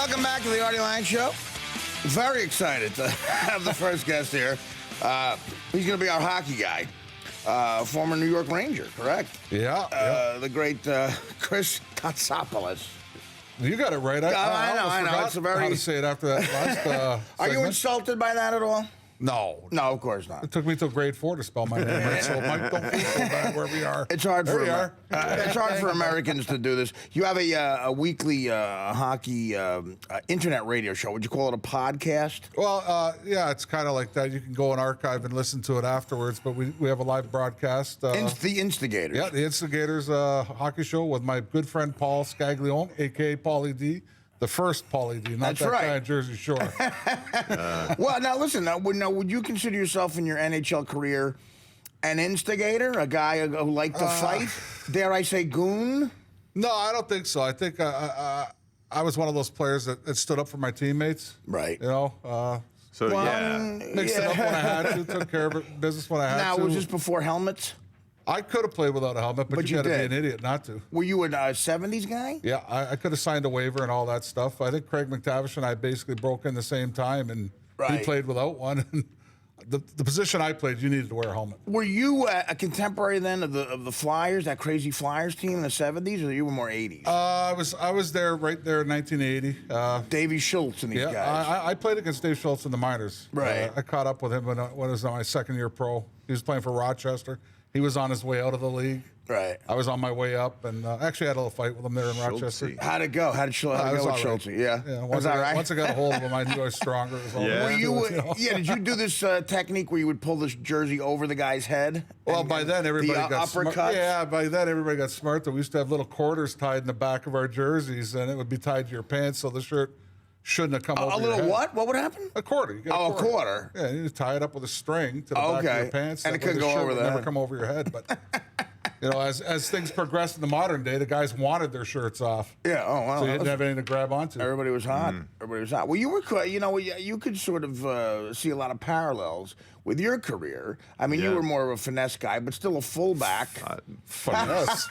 Welcome back to the Artie Lange Show. Very excited to have the first guest here. He's going to be our hockey guy. Former New York Ranger, correct? Yeah. The great Chris Kotsopoulos. You got it right. I know. It's a very... How to say it after that last Are you insulted by that at all? No. No, of course not. It took me till grade 4 to spell my name right, so Mike, don't feel so bad where we are. It's hard it's hard for Americans to do this. You have a weekly hockey internet radio show. Would you call it a podcast? Well, yeah, it's kind of like that. You can go and archive and listen to it afterwards, but we have a live broadcast. The Instigators. Yeah, the Instigators hockey show with my good friend Paul Scaglione, a.k.a. Paulie D. The first Paulie D, not That's that right. guy in Jersey Shore. Well, now listen. Would you consider yourself in your NHL career an instigator, a guy who liked to fight? Dare I say, goon? No, I don't think so. I think I was one of those players that stood up for my teammates. Right. You know. Mixed it up when I had to, took care of business when I had to. Now, was this before helmets? I could have played without a helmet, but you got to be an idiot not to. Were you a 70s guy? Yeah, I could have signed a waiver and all that stuff. I think Craig McTavish and I basically broke in the same time, and he played without one. The position I played, you needed to wear a helmet. Were you a contemporary then of the Flyers, that crazy Flyers team in the 70s, or you were more 80s? I was there right there in 1980. Davey Schultz and these guys. I played against Dave Schultz in the minors. Right. I caught up with him when I was on my second year pro. He was playing for Rochester. He was on his way out of the league. Right. I was on my way up, and actually had a little fight with him there in Rochester. How'd it go? How'd it go with Schultz? Yeah. Once I got a hold of him, I knew I was stronger. Did you do this technique where you would pull this jersey over the guy's head? Well, by then everybody got smart. Yeah, by then everybody got smart. We used to have little quarters tied in the back of our jerseys, and it would be tied to your pants, so the shirt shouldn't have come over your head. A little what? What would happen? A quarter. You get a quarter. Yeah, you just tie it up with a string to the back of your pants. And it could go over that. Never come over your head, but... You know, as things progressed in the modern day, the guys wanted their shirts off. Yeah. Oh, wow. So you didn't have anything to grab onto. Everybody was hot. Everybody was hot. Well, you could sort of see a lot of parallels with your career. I mean, you were more of a finesse guy, but still a fullback. Finesse.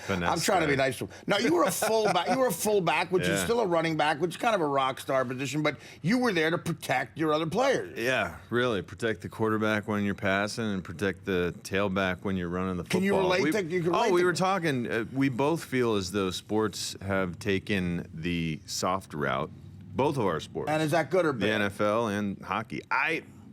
I'm trying to be nice to him. No, you were a fullback. You were a fullback, which is still a running back, which is kind of a rock star position, but you were there to protect your other players. Yeah, really. Protect the quarterback when you're passing and protect the tailback when you're running the football. Can you relate we were talking. We both feel as though sports have taken the soft route, both of our sports. And is that good or bad? The NFL and hockey.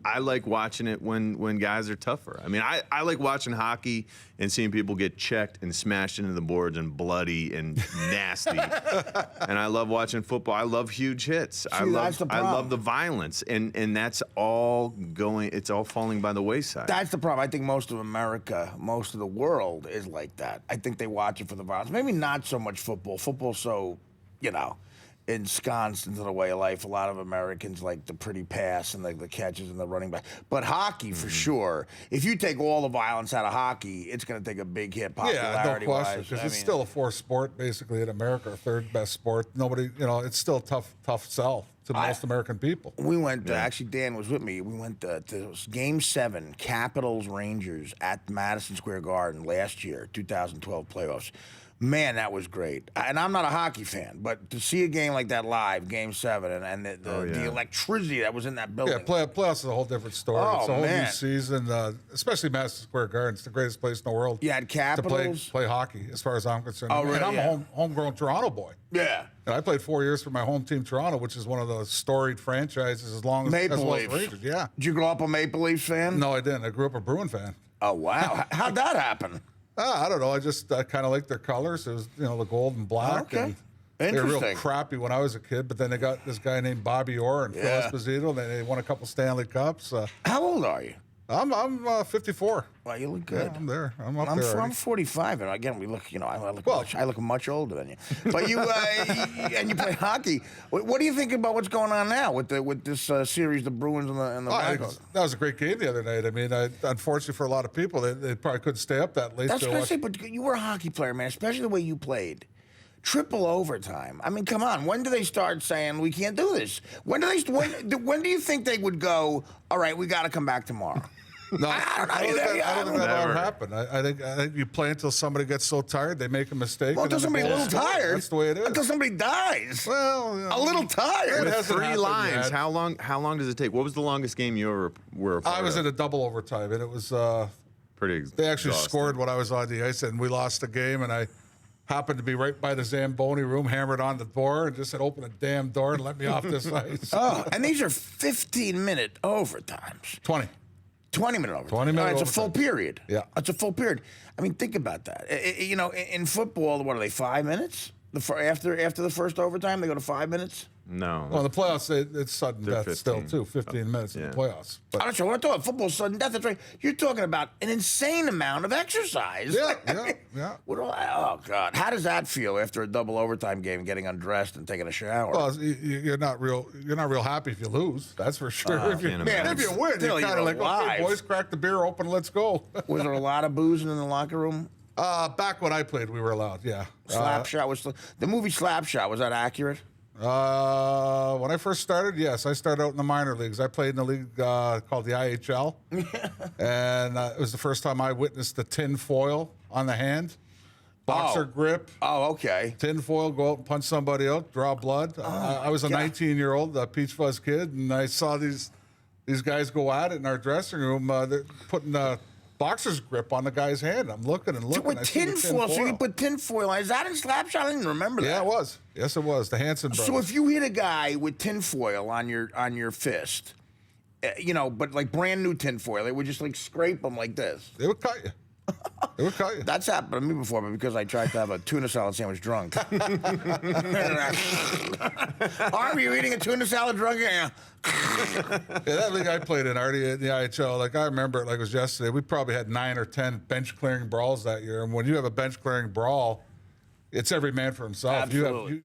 I like watching it when guys are tougher. I mean, I like watching hockey and seeing people get checked and smashed into the boards and bloody and nasty. And I love watching football. I love huge hits. I love the violence. And that's all it's all falling by the wayside. That's the problem. I think most of America, most of the world is like that. I think they watch it for the violence. Maybe not so much football. Football's so, ensconced into the way of life. A lot of Americans like the pretty pass and the catches and the running back. But hockey, for sure, if you take all the violence out of hockey, it's going to take a big hit popularity-wise. Yeah, no question, because it's still a fourth sport, basically, in America, our third best sport. Nobody, it's still a tough sell to most American people. We went, actually, Dan was with me. We went to Game 7, Capitals-Rangers at Madison Square Garden last year, 2012 playoffs. Man, that was great. And I'm not a hockey fan, but to see a game like that live, Game 7, and the electricity that was in that building. Yeah, playoffs is a whole different story. Oh, it's a whole man. new season, especially Madison Square Garden. It's the greatest place in the world You had Capitals. to play hockey, as far as I'm concerned. Oh, really? And I'm a homegrown Toronto boy. Yeah. And I played 4 years for my home team, Toronto, which is one of the storied franchises as long as Maple well Leafs. as Rangers. Yeah. Did you grow up a Maple Leafs fan? No, I didn't. I grew up a Bruin fan. Oh, wow. How'd that happen? I don't know. I just kind of liked their colors. It was, the gold and black. Okay. And they were real Interesting. crappy when I was a kid, but then they got this guy named Bobby Orr and Phil Esposito, and they won a couple Stanley Cups. How old are you? I'm 54. Well, you look good. Yeah, I'm there. I'm up there. I'm 45, and again, we look. I look much older than you. But you and you play hockey. What do you think about what's going on now with this series, the Bruins and the Blackhawks? That was a great game the other night. I mean, unfortunately for a lot of people, they probably couldn't stay up that late. That's what I say. But you were a hockey player, man, especially the way you played. Triple overtime. I mean, come on. When do they start saying we can't do this? When do you think they would go? All right, we got to come back tomorrow. No, I don't think that'll ever Never. happen. I think you play until somebody gets so tired they make a mistake. Well, and until then the somebody a goal's little scored. tired. That's the way it is. Until somebody dies. Well, you know, A little tired. It With hasn't 3 happened lines, yet. how long does it take? What was the longest game you ever were a part I was of? in a double overtime, and it was Pretty they actually exhausting. scored when I was on the ice, and we lost the game, and I happened to be right by the Zamboni room, hammered on the door, and just said, "Open the damn door and let me off this ice." Oh, and these are 15-minute overtimes. 20. 20-minute overtime. 20-minute It's a full overtime. period. Yeah. It's a full period. I mean, think about that. You know, in football, what are they, 5 minutes? After the first overtime, they go to 5 minutes? No. Well, in the playoffs, it's sudden They're death still, 15. too. 15 minutes in yeah. the playoffs. I'm But not sure. We're not talking football sudden death. That's right. You're talking about an insane amount of exercise. yeah. Oh, God. How does that feel after a double overtime game, getting undressed and taking a shower? Well, you're not real happy if you lose. That's for sure. If you can't imagine. win, Still, you're kind you're of like, okay, alive. boys, crack the beer open, let's go. Was there a lot of boozing in the locker room? Back when I played, we were allowed. Yeah. Slapshot was the movie Slapshot. Was that accurate? When I first started, yes, I started out in the minor leagues. I played in a league called the IHL, and it was the first time I witnessed the tin foil on the hand, boxer grip, Oh, okay. tin foil, go out and punch somebody out, draw blood. I was a God. 19-year-old peach fuzz kid, and I saw these guys go at it in our dressing room. They're putting a boxer's grip on the guy's hand. I'm looking and looking. With I see the tin foil, so you put tin foil on. Is that in Slapshot? I didn't remember that. Yeah, it was. Yes, it was. The Hanson brothers. So if you hit a guy with tin foil on your fist, you know, but like brand new tin foil, they would just like scrape them like this. They would cut you. They would cut you. That's happened to me before, but because I tried to have a tuna salad sandwich drunk. Harvey, you eating a tuna salad drunk? Yeah. Yeah, that league I played in, Artie, in the IHL, like I remember it like it was yesterday. We probably had 9 or 10 bench clearing brawls that year. And when you have a bench clearing brawl, it's every man for himself. Absolutely.